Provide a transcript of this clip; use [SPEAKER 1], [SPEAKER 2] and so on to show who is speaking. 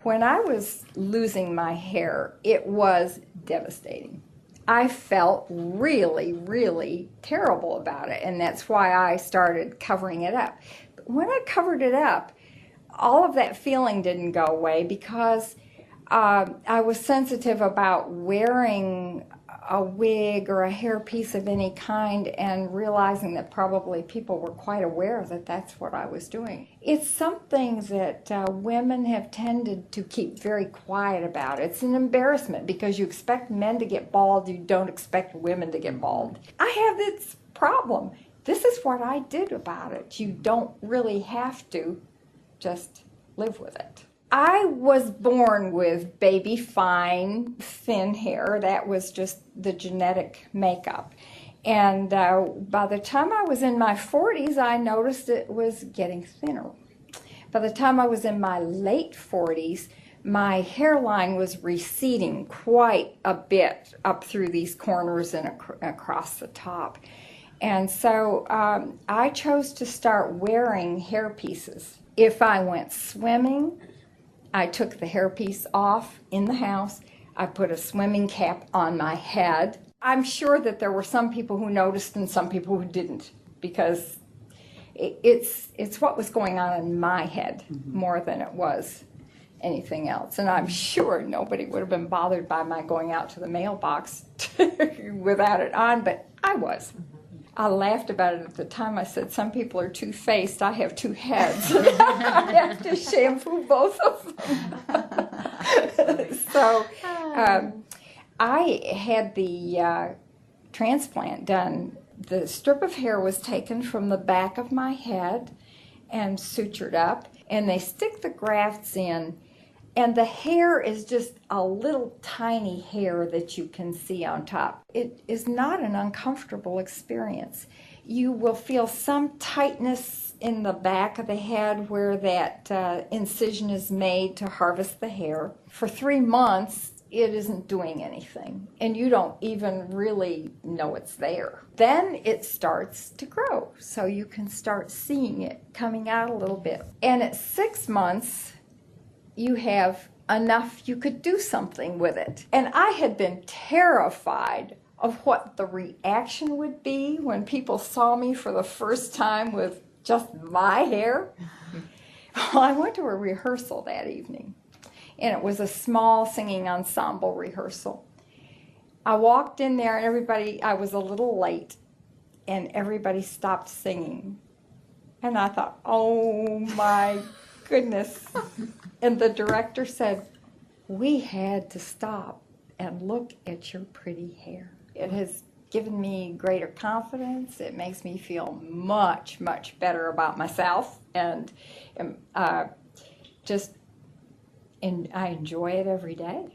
[SPEAKER 1] When I was losing my hair, it was devastating. I felt really, really terrible about it, and that's why I started covering it up. But when I covered it up, all of that feeling didn't go away because I was sensitive about wearing a wig or a hairpiece of any kind and realizing that probably people were quite aware that that's what I was doing. It's something that women have tended to keep very quiet about. It's an embarrassment because you expect men to get bald, you don't expect women to get bald. I have this problem. This is what I did about it. You don't really have to, just live with it. I was born with baby fine, thin hair. That was just the genetic makeup. And by the time I was in my 40s, I noticed it was getting thinner. By the time I was in my late 40s, my hairline was receding quite a bit up through these corners and across the top. And so I chose to start wearing hair pieces. If I went swimming, I took the hairpiece off in the house. I put a swimming cap on my head. I'm sure that there were some people who noticed and some people who didn't, because it's what was going on in my head more than it was anything else. And I'm sure nobody would have been bothered by my going out to the mailbox without it on, but I was. I laughed about it at the time. I said, some people are two-faced. I have two heads. I have to shampoo both of them. So I had the transplant done. The strip of hair was taken from the back of my head and sutured up, and they stick the grafts in. And the hair is just a little tiny hair that you can see on top. It is not an uncomfortable experience. You will feel some tightness in the back of the head where that incision is made to harvest the hair. For 3 months, it isn't doing anything, and you don't even really know it's there. Then it starts to grow, so you can start seeing it coming out a little bit. And at 6 months, you have enough you could do something with it. And I had been terrified of what the reaction would be when people saw me for the first time with just my hair. Well, I went to a rehearsal that evening, and it was a small singing ensemble rehearsal. I walked in there, and everybody, I was a little late, and everybody stopped singing. And I thought, oh my goodness. And the director said, we had to stop and look at your pretty hair. It has given me greater confidence. It makes me feel much, much better about myself. And I enjoy it every day.